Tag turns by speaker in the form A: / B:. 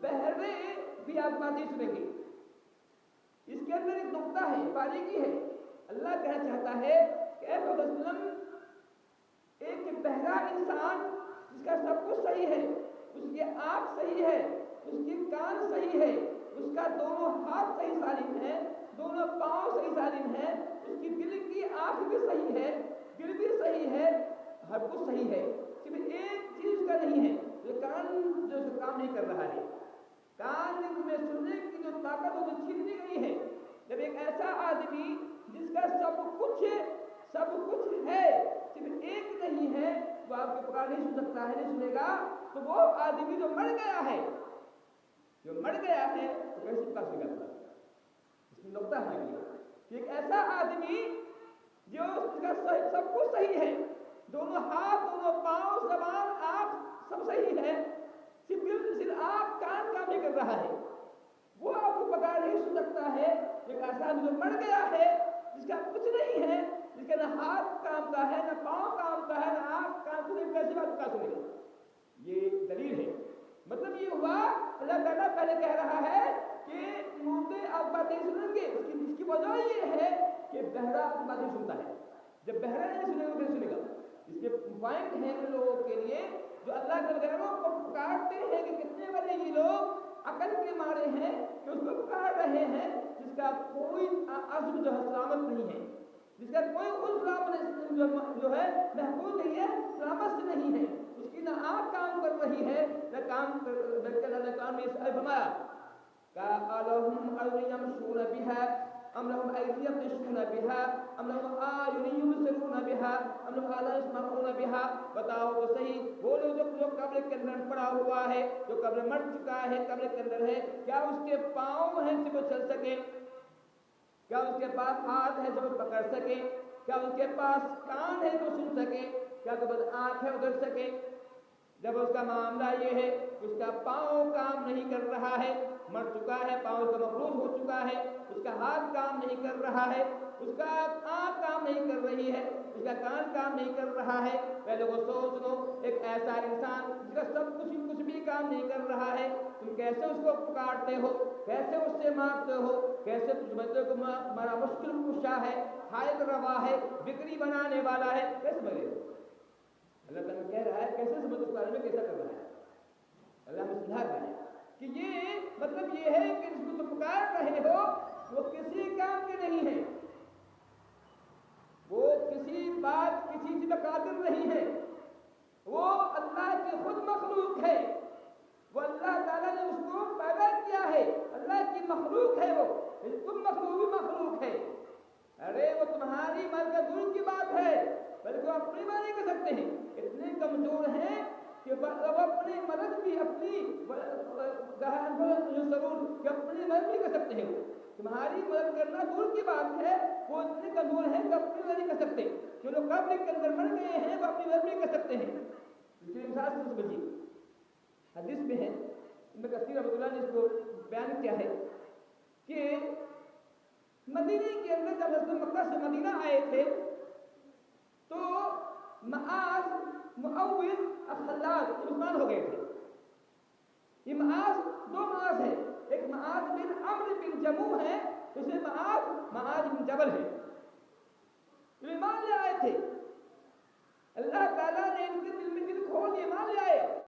A: بہرے بھی آپ باتیں سنیں گے۔ اس کے اندر ایک نقطہ ہے، باریکی ہے۔ اللہ کہنا چاہتا ہے کہ اے محمد صلی اللہ علیہ وسلم، ایک بہرا انسان جس کا سب کچھ صحیح ہے، اس کی آنکھ صحیح ہے، اس کی کان صحیح ہے، اس کا دونوں ہاتھ صحیح سالم ہے، دونوں پاؤں صحیح سالم ہے، اس کی دل کی آنکھ بھی صحیح ہے، دل بھی صحیح ہے، ہر کچھ صحیح ہے، صرف ایک چیز کا نہیں ہے، جو کان جو کام نہیں کر رہا ہے، کان میں سننے کی جو طاقت وہ چھین دی گئی ہے۔ جب ایک ایسا آدمی جس کا سب کچھ ہے، صرف ایک نہیں ہے، وہ آپ کے پکار نہیں سن سکتا ہے، نہیں سنے گا، تو وہ آدمی جو مر گیا ہے تو کیسے پکار سنے گا؟ اس میں نقطہ ہے کہ ایک ایسا آدمی جو اس کا سب کچھ صحیح ہے، دونوں ہاتھ، دونوں پاؤں، زبان، آنکھ سب صحیح ہے، صرف آپ کان کام نہیں کر رہا ہے، وہ آپ کو پکار نہیں سن سکتا ہے۔ ایک ایسا آدمی جو مر گیا ہے، جس کا کچھ نہیں ہے، جس کا نہ ہاتھ کام کا ہے، نہ پاؤں کام کا ہے، نہ آنکھ کام کا ہے، کیسے بات پکار سنے گا؟ یہ دلیل ہے۔ مطلب یہ ہوا اللہ تعالیٰ پہلے کہہ رہا ہے کہ مردے آپ باتیں سنیں گے، اس کی وجہ یہ ہے کہ بہرا آپ کی باتیں سنتا ہے۔ جب بہرا نہیں سنے گا کیسے سنے گا؟ اس کے پوائنٹ ہیں ان لوگوں کے لیے جو اللہ کے بغیروں کو پکارتے ہیں کہ کتنے بڑے یہ لوگ عقل کے مارے ہیں کہ اس کو پکار رہے ہیں، جس کا کوئی عزم جو ہے سلامت نہیں ہے، جس کا کوئی عزم جو ہے محفوظ نہیں ہے، سلامت سے نہیں ہے، اس کی نہ آنکھ کام کر رہی ہے، نہ کام میں فرمایا قالهم أَوْ يَمْشُونَ بِهَا أَمْ لَهُمْ أَيْدِي يَبْطِشُونَ بِهَا أَمْ لَهُمْ أَعْيُنٌ يُبْصِرُونَ بِهَا أَمْ لَهُمْ آذَانٌ يَسْمَعُونَ بِهَا۔ بتاؤ تو صحیح، وہ لوگ جو قبر کے اندر پڑا ہوا ہے، جو قبر مر چکا ہے، قبر کے اندر ہے، کیا اس کے پاؤں ہیں سے وہ چل سکے؟ کیا اس کے پاس ہاتھ ہے جو وہ پکڑ سکے؟ کیا اس کے پاس کان ہے جو سن سکے؟ کیا اس کے پاس آنکھ ہے ادھر سکے؟ جب اس کا معاملہ یہ ہے کہ اس کا پاؤں کام نہیں کر رہا ہے، مر چکا ہے، پاؤں کا مفروض ہو چکا ہے، اس کا ہاتھ کام نہیں کر رہا ہے، اس کا آنکھ کام نہیں کر رہی ہے، اس کا کان کام نہیں کر رہا ہے، پہلے وہ سوچ لو، ایک ایسا انسان جس کا سب کچھ بھی کام نہیں کر رہا ہے، تم کیسے اس کو پکارتے ہو، کیسے اس سے مانگتے ہو، کیسے تم سمجھتے ہو کہ ہمارا مشکل کشا ہے، حائط روا ہے، بکری بنانے والا ہے، کیسے بنے؟ اللہ تعالیٰ کہہ رہا ہے کیسے سمجھ اس بارے میں کیسا کر رہا ہے؟ اللہ ہمیں سدھار رہا ہے کہ یہ مطلب یہ ہے کہ جس کو تم پکار رہے ہو وہ کسی کام کے نہیں ہے، وہ کسی بات کسی چیز پر قادر نہیں ہے، وہ اللہ کی خود مخلوق ہے، وہ اللہ تعالیٰ نے اس کو پیدا کیا ہے، اللہ کی مخلوق ہے، وہ تم مخلوق بھی مخلوق ہے۔ ارے وہ تمہاری مال کا دور کی بات ہے، بلکہ وہ اپنی مال نہیں کر سکتے ہیں، اتنے کمزور ہیں کہ وہ اپنی مدد بھی اپنی مدد بھی کر سکتے ہیں، وہ تمہاری مدد کرنا دور کی بات ہے، وہ اتنے کمزور ہیں کہ اپنی مدد نہیں کر سکتے، جو لوگ قبر کے اندر مر گئے ہیں وہ اپنی مدد نہیں کر سکتے ہیں۔ اس لیے مثال سے سمجھیے، حدیث میں ہے، ابن کثیر رحمۃ اللہ نے اس کو بیان کیا ہے کہ مدینے کے اندر جب حضرت مکہ سے مدینہ آئے تھے تو معاذ، معوذ، خلاد مسلمان ہو گئے تھے۔ یہ معاذ دو معاذ ہے، ایک معاذ بن عمرو بن جموح ہے، دوسرے معاذ بن جبل ہے، ایمان لے آئے تھے، اللہ تعالیٰ نے ان کے دل میں دل کھول ایمان لے آئے۔